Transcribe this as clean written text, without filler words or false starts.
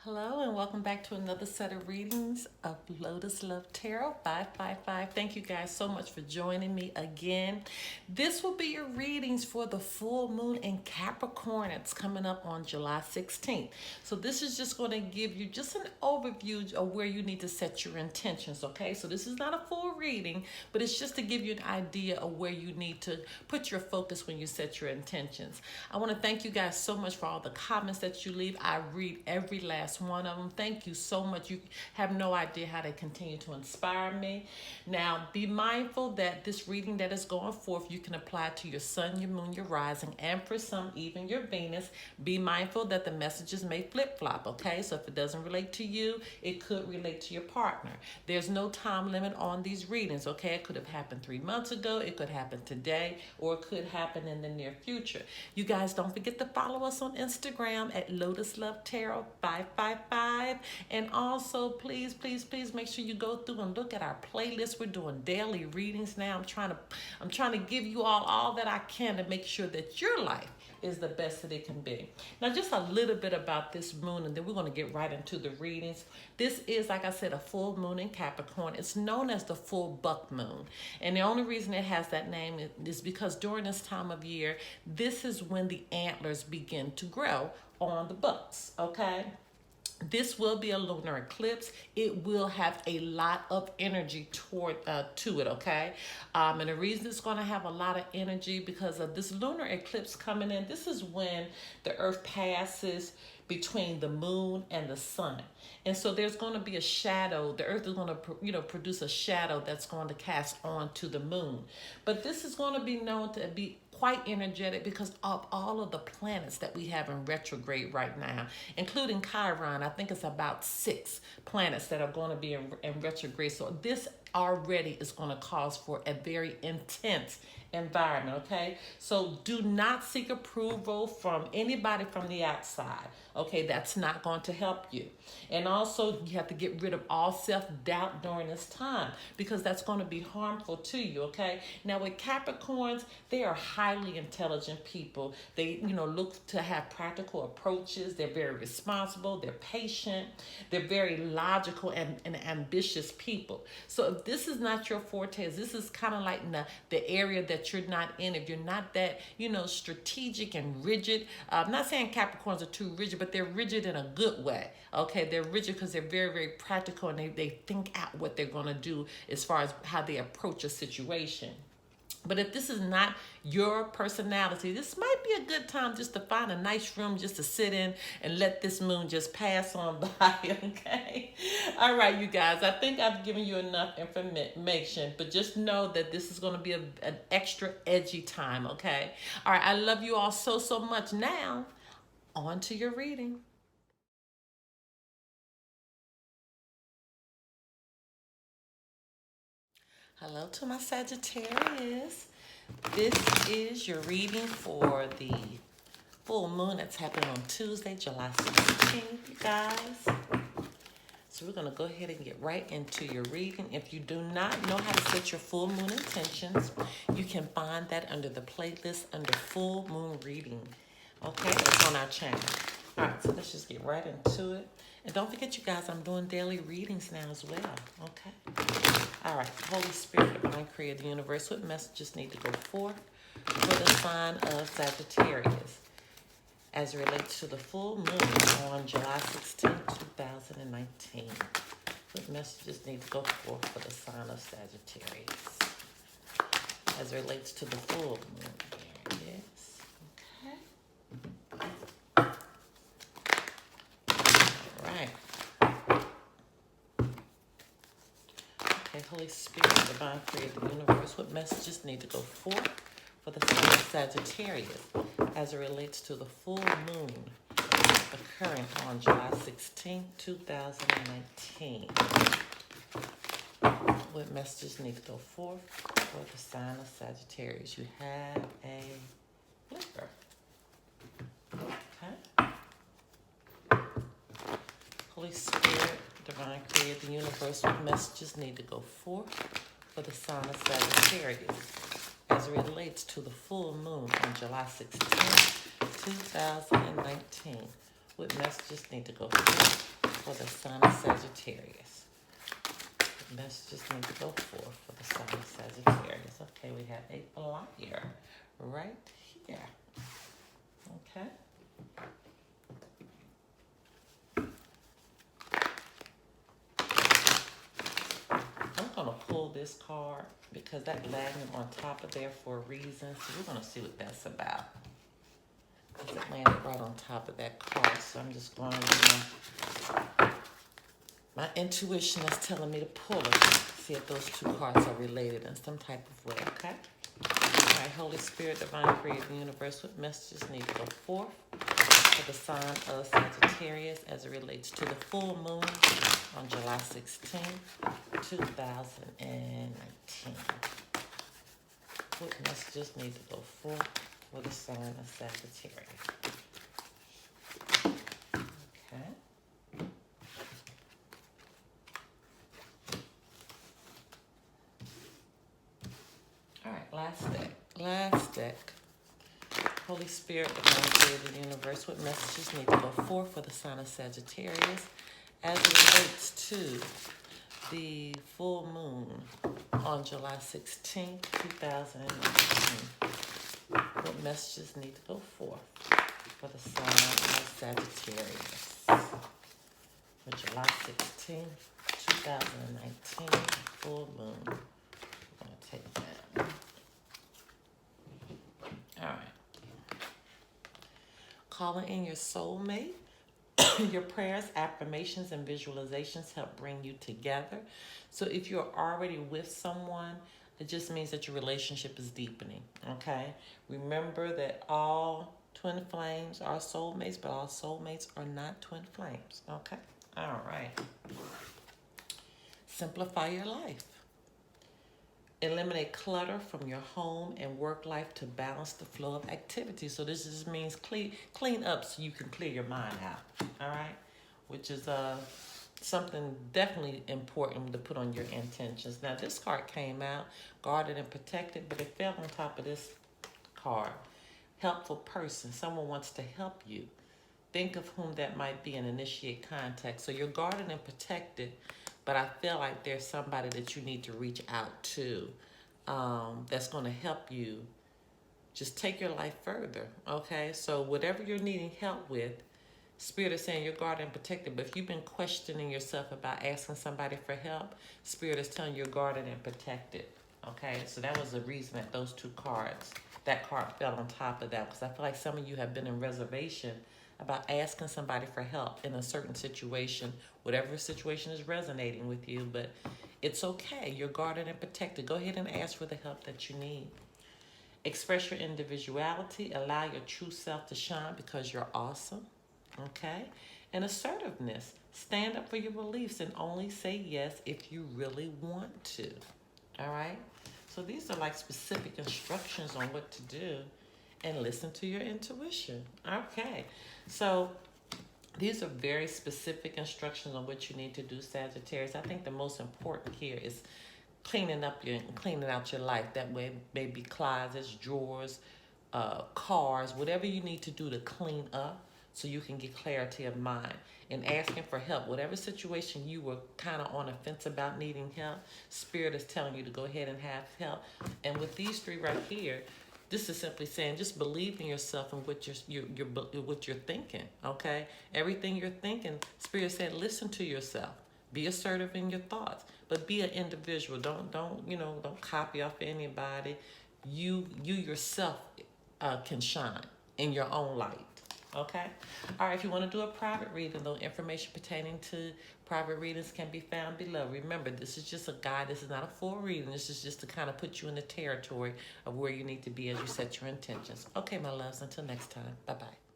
Hello and welcome back to another set of readings of Lotus Love Tarot 555. Thank you guys so much for joining me again. This will be your readings for the full moon in Capricorn. It's coming up on July 16th. So this is just going to give you just an overview of where you need to set your intentions, okay? So this is not a full reading, but it's just to give you an idea of where you need to put your focus when you set your intentions. I want to thank you guys so much for all the comments that you leave. I read every last one of them. Thank you so much. You have no idea how they continue to inspire me. Now, be mindful that this reading that is going forth, you can apply to your sun, your moon, your rising, and for some, even your Venus. Be mindful that the messages may flip-flop, okay? So if it doesn't relate to you, it could relate to your partner. There's no time limit on these readings, okay? It could have happened 3 months ago, it could happen today, or it could happen in the near future. You guys don't forget to follow us on Instagram at Lotus Love Tarot 555. And also, please make sure you go through and look at our playlist. We're doing daily readings now. I'm trying to give you all that I can to make sure that your life is the best that it can be. Now, just a little bit about this moon, and then we're going to get right into the readings. This is, like I said, a full moon in Capricorn. It's known as the full buck moon. And the only reason it has that name is because during this time of year, this is when the antlers begin to grow on the bucks, okay? This will be a lunar eclipse. It will have a lot of energy to it, okay? And the reason it's going to have a lot of energy because of this lunar eclipse coming in. This is when the earth passes between the moon and the sun. And so there's going to be a shadow. The earth is going to, produce a shadow that's going to cast onto the moon. But this is going to be known to be quite energetic because of all of the planets that we have in retrograde right now, including Chiron. I think it's about 6 planets that are going to be in retrograde. So this already is going to cause for a very intense environment, okay? So do not seek approval from anybody from the outside, okay? That's not going to help you. And also, you have to get rid of all self-doubt during this time because that's going to be harmful to you, okay? Now, with Capricorns, they are highly intelligent people. They, look to have practical approaches. They're very responsible. They're patient. They're very logical and ambitious people. So if this is not your forte, this is kind of like the area that you're not in, if you're not that, strategic and rigid. I'm not saying Capricorns are too rigid, but they're rigid in a good way. Okay, they're rigid because they're very, very practical and they think out what they're going to do as far as how they approach a situation. But if this is not your personality, this might be a good time just to find a nice room just to sit in and let this moon just pass on by, okay? All right, you guys, I think I've given you enough information, but just know that this is going to be an extra edgy time, okay? All right, I love you all so much. Now, on to your reading. Hello to my Sagittarius. This is your reading for the full moon that's happening on Tuesday, July 16th, you guys. So we're going to go ahead and get right into your reading. If you do not know how to set your full moon intentions, you can find that under the playlist under full moon reading. Okay, it's on our channel. All right, so let's just get right into it. And don't forget, you guys, I'm doing daily readings now as well, okay? All right, Holy Spirit, Divine Creator, the universe, what messages need to go forth for the sign of Sagittarius as it relates to the full moon on July 16, 2019? What messages need to go forth for the sign of Sagittarius as it relates to the full moon? There it is, okay? Okay, Holy Spirit, Divine Creator, the universe, what messages need to go forth for the sign of Sagittarius as it relates to the full moon occurring on July 16, 2019? What messages need to go forth for the sign of Sagittarius? You have a flipper. Okay. Holy Spirit, Divine Creator, the universe, what messages need to go forth for the sign of Sagittarius as it relates to the full moon on July 16, 2019? What messages need to go forth for the sign of Sagittarius? What messages need to go forth for the sign of Sagittarius? Okay, we have a flyer right here. Okay. I'm going to pull this card because that landed on top of there for a reason. So we're going to see what that's about. Because it landed right on top of that card. So I'm just going to, my intuition is telling me to pull it. See if those two cards are related in some type of way, okay? All right, Holy Spirit, Divine Creator, Universe, what messages need to go forth for the sign of Sagittarius as it relates to the full moon on July 16th, 2019. What messages need to go forth for the sign of Sagittarius? Okay. All right, last deck. Last deck. Holy Spirit, Divine Creator, Universe, what messages need to go forth for the sign of Sagittarius as it relates to the full moon on July 16th, 2019. What messages need to go forth for the sign of Sagittarius for July 16th, 2019, full moon. I'm going to take that. All right. Calling in your soulmate. Your prayers, affirmations, and visualizations help bring you together. So if you're already with someone, it just means that your relationship is deepening, okay? Remember that all twin flames are soulmates, but all soulmates are not twin flames, okay? All right. Simplify your life. Eliminate clutter from your home and work life to balance the flow of activity. So this just means clean up so you can clear your mind out, all right? Which is something definitely important to put on your intentions. Now, this card came out, guarded and protected, but it fell on top of this card. Helpful person. Someone wants to help you. Think of whom that might be and initiate contact. So you're guarded and protected, but I feel like there's somebody that you need to reach out to that's going to help you just take your life further, okay? So whatever you're needing help with, Spirit is saying you're guarded and protected, but if you've been questioning yourself about asking somebody for help, Spirit is telling you you're guarded and protected, okay? So that was the reason that those two cards, that card fell on top of that, because I feel like some of you have been in reservation about asking somebody for help in a certain situation, whatever situation is resonating with you, but it's okay. You're guarded and protected. Go ahead and ask for the help that you need. Express your individuality. Allow your true self to shine because you're awesome, okay? And assertiveness. Stand up for your beliefs and only say yes if you really want to, all right? So these are like specific instructions on what to do. And listen to your intuition. Okay, so these are very specific instructions on what you need to do, Sagittarius. I think the most important here is cleaning out your life. That way, maybe closets, drawers, cars, whatever you need to do to clean up so you can get clarity of mind. And asking for help, whatever situation you were kind of on a fence about needing help, Spirit is telling you to go ahead and have help. And with these three right here, this is simply saying just believe in yourself and what you're thinking, okay? Everything you're thinking, Spirit said, listen to yourself. Be assertive in your thoughts, but be an individual. Don't copy off anybody. You yourself can shine in your own light, okay? All right, if you want to do a private reading, though, information pertaining to private readings can be found below. Remember, this is just a guide. This is not a full reading. This is just to kind of put you in the territory of where you need to be as you set your intentions. Okay, my loves, until next time. Bye-bye.